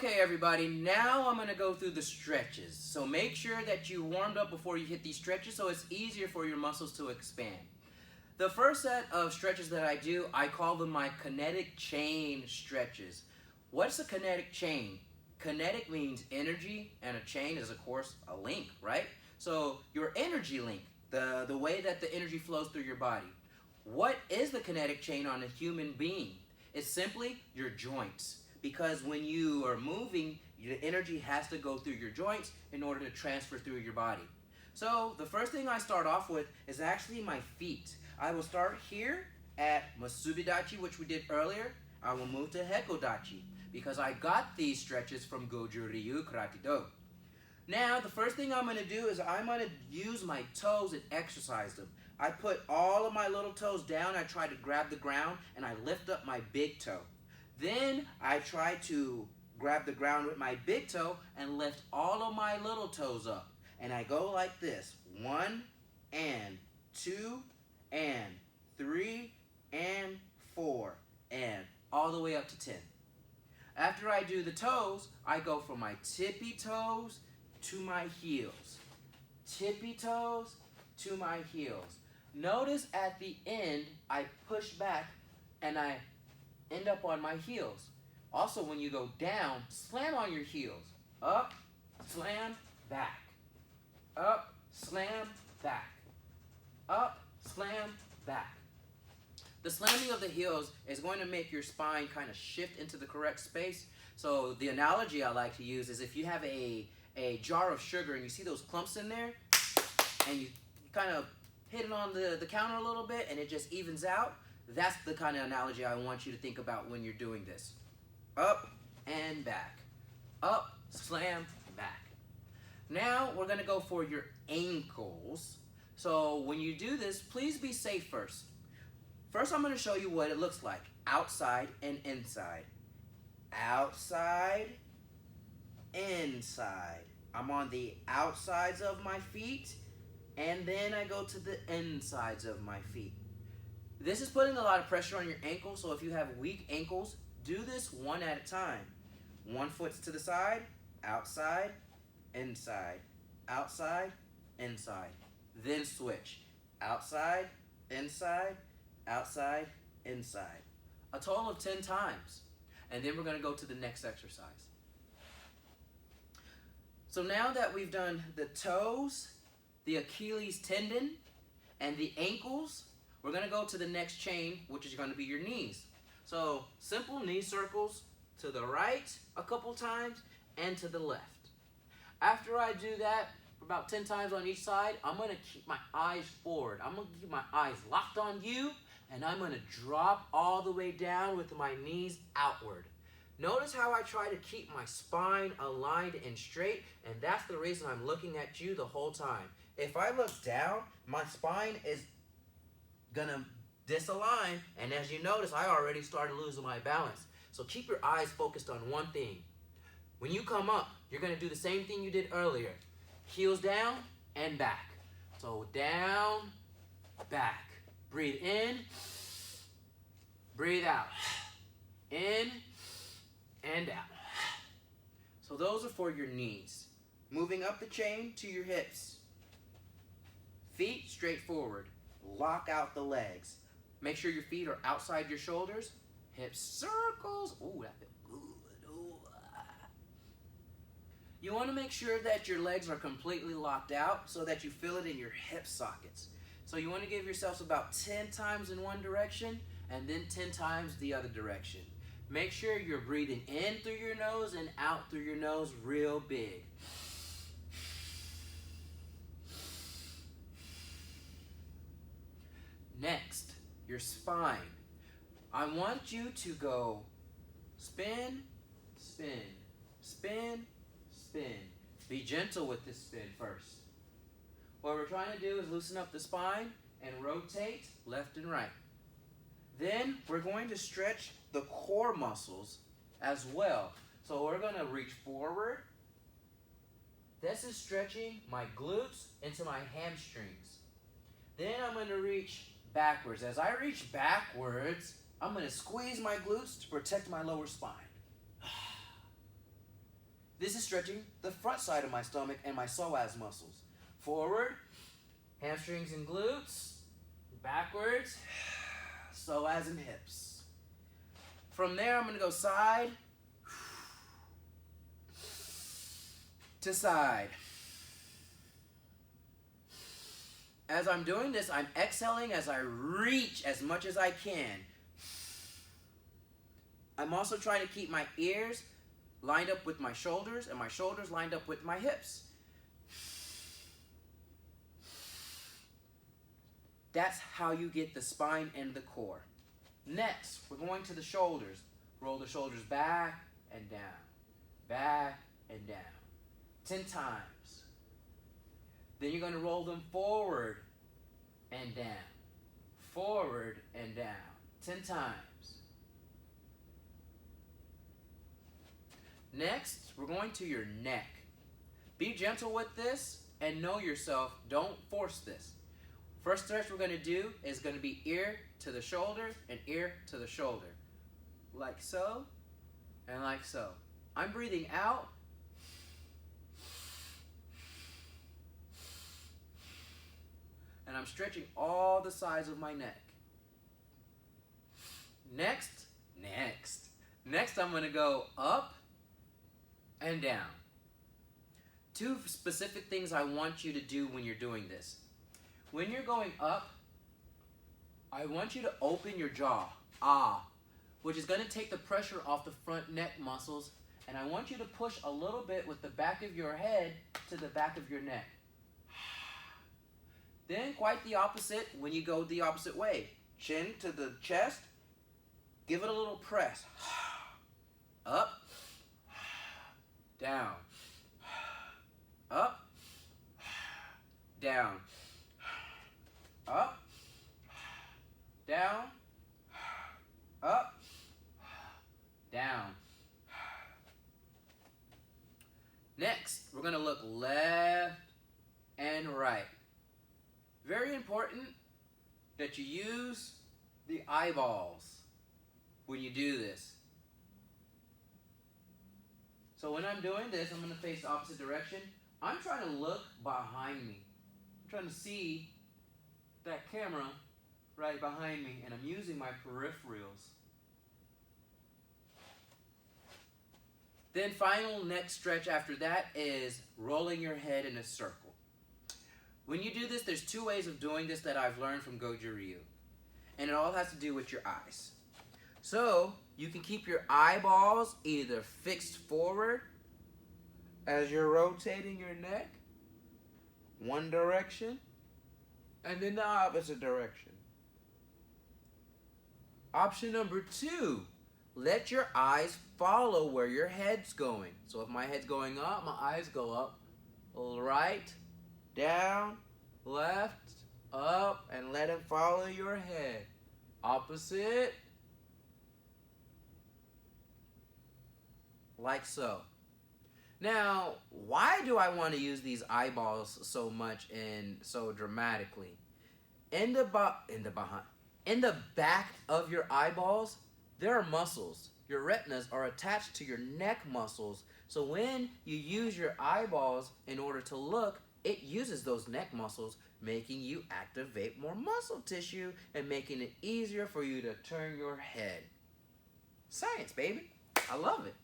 Okay, everybody, now I'm going to go through the stretches. So make sure that you warmed up before you hit these stretches so it's easier for your muscles to expand. The first set of stretches that I do, I call them my kinetic chain stretches. What's a kinetic chain? Kinetic means energy, and a chain is, of course, a link, right? So your energy link, the way that the energy flows through your body. What is the kinetic chain on a human being? It's simply your joints. Because when you are moving, the energy has to go through your joints in order to transfer through your body. So the first thing I start off with is actually my feet. I will start here at Masubidachi, which we did earlier. I will move to Hekodachi because I got these stretches from Goju Ryu Karate. Now, the first thing I'm going to do is I'm going to use my toes and exercise them. I put all of my little toes down. I try to grab the ground, and I lift up my big toe. Then I try to grab the ground with my big toe and lift all of my little toes up. And I go like this. 1 and 2 and 3 and 4 and all the way up to 10. After I do the toes, I go from my tippy toes to my heels. Tippy toes to my heels. Notice at the end, I push back and I end up on my heels. Also, when you go down, slam on your heels. Up, slam, back. Up, slam, back. Up, slam, back. The slamming of the heels is going to make your spine kind of shift into the correct space. So the analogy I like to use is if you have a jar of sugar and you see those clumps in there, and you kind of hit it on the counter a little bit and it just evens out, that's the kind of analogy I want you to think about when you're doing this. Up and back. Up, slam, back. Now we're going to go for your ankles. So when you do this, please be safe first. First, I'm going to show you what it looks like. Outside and inside. Outside, inside. I'm on the outsides of my feet, and then I go to the insides of my feet. This is putting a lot of pressure on your ankles, so if you have weak ankles, do this one at a time. One foot's to the side, outside, inside, outside, inside. Then switch. Outside, inside, outside, inside. A total of 10 times. And then we're going to go to the next exercise. So now that we've done the toes, the Achilles tendon, and the ankles, we're going to go to the next chain, which is going to be your knees. So simple knee circles to the right a couple times and to the left. After I do that about 10 times on each side, I'm going to keep my eyes forward. I'm going to keep my eyes locked on you, and I'm going to drop all the way down with my knees outward. Notice how I try to keep my spine aligned and straight, and that's the reason I'm looking at you the whole time. If I look down, my spine is gonna disalign, and as you notice, I already started losing my balance. So keep your eyes focused on one thing. When you come up, you're gonna do the same thing you did earlier. Heels down and back. So down, back. Breathe in, breathe out. In and out. So those are for your knees. Moving up the chain to your hips. Feet straight forward. Lock out the legs. Make sure your feet are outside your shoulders. Hip circles. Ooh, that feels good. Ooh, ah. You want to make sure that your legs are completely locked out so that you feel it in your hip sockets. So you want to give yourselves about 10 times in one direction and then 10 times the other direction. Make sure you're breathing in through your nose and out through your nose real big. Next, your spine. I want you to go spin, spin, spin, spin. Be gentle with this spin first. What we're trying to do is loosen up the spine and rotate left and right. Then we're going to stretch the core muscles as well. So we're going to reach forward. This is stretching my glutes into my hamstrings. Then I'm going to reach backwards. As I reach backwards, I'm going to squeeze my glutes to protect my lower spine. This is stretching the front side of my stomach and my psoas muscles. Forward, hamstrings and glutes. Backwards, psoas and hips. From there, I'm going to go side to side. As I'm doing this, I'm exhaling as I reach as much as I can. I'm also trying to keep my ears lined up with my shoulders and my shoulders lined up with my hips. That's how you get the spine and the core. Next, we're going to the shoulders. Roll the shoulders back and down, back and down. 10 times. Then you're going to roll them forward and down, forward and down. 10 times. Next, we're going to your neck. Be gentle with this and know yourself. Don't force this. First stretch we're going to do is going to be ear to the shoulder and ear to the shoulder. Like so and like so. I'm breathing out. And I'm stretching all the sides of my neck. Next, I'm going to go up and down. 2 specific things I want you to do when you're doing this. When you're going up, I want you to open your jaw, which is going to take the pressure off the front neck muscles, and I want you to push a little bit with the back of your head to the back of your neck. Then quite the opposite when you go the opposite way. Chin to the chest, give it a little press. Up, down, up, down, up, down, up, down. Next, we're going to look left and right. Very important that you use the eyeballs when you do this. So when I'm doing this, I'm going to face the opposite direction. I'm trying to look behind me. I'm trying to see that camera right behind me, and I'm using my peripherals. Then final next stretch after that is rolling your head in a circle. When you do this, there's 2 ways of doing this that I've learned from Goju Ryu. And it all has to do with your eyes. So, you can keep your eyeballs either fixed forward as you're rotating your neck, one direction, and then the opposite direction. Option number 2, let your eyes follow where your head's going. So if my head's going up, my eyes go up, right, down, left, up, and let it follow your head. Opposite, like so. Now, why do I want to use these eyeballs so much and so dramatically? In the back of your eyeballs, there are muscles. Your retinas are attached to your neck muscles. So when you use your eyeballs in order to look, it uses those neck muscles, making you activate more muscle tissue and making it easier for you to turn your head. Science, baby. I love it.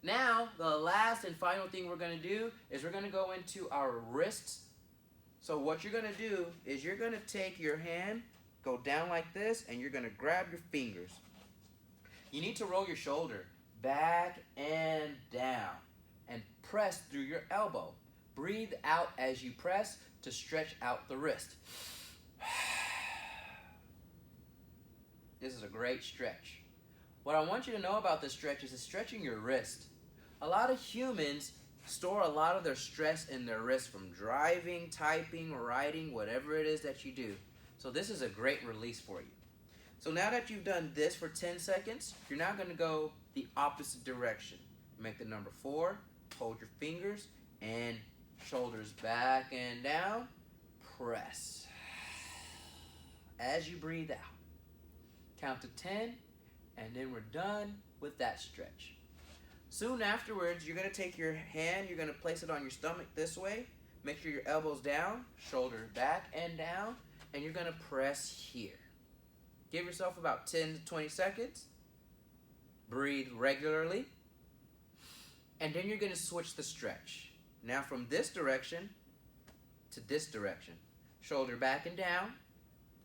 Now, the last and final thing we're going to do is we're going to go into our wrists. So what you're going to do is you're going to take your hand, go down like this, and you're going to grab your fingers. You need to roll your shoulder back and down and press through your elbow. Breathe out as you press to stretch out the wrist. This is a great stretch. What I want you to know about this stretch is it's stretching your wrist. A lot of humans store a lot of their stress in their wrist from driving, typing, writing, whatever it is that you do. So this is a great release for you. So now that you've done this for 10 seconds, you're now going to go the opposite direction. Make the number 4, hold your fingers, and shoulders back and down, press. As you breathe out, count to 10, and then we're done with that stretch. Soon afterwards, you're going to take your hand, you're going to place it on your stomach this way. Make sure your elbow's down, shoulder back and down, and you're going to press here. Give yourself about 10 to 20 seconds. Breathe regularly. And then you're going to switch the stretch. Now from this direction to this direction. Shoulder back and down.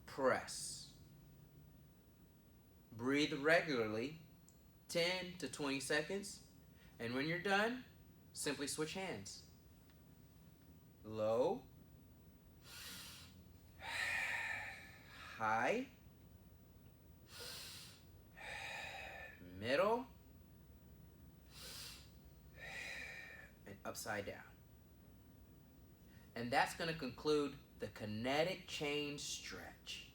Press. Breathe regularly. 10 to 20 seconds. And when you're done, simply switch hands. Low. High. Middle. And upside down. And that's going to conclude the kinetic chain stretch.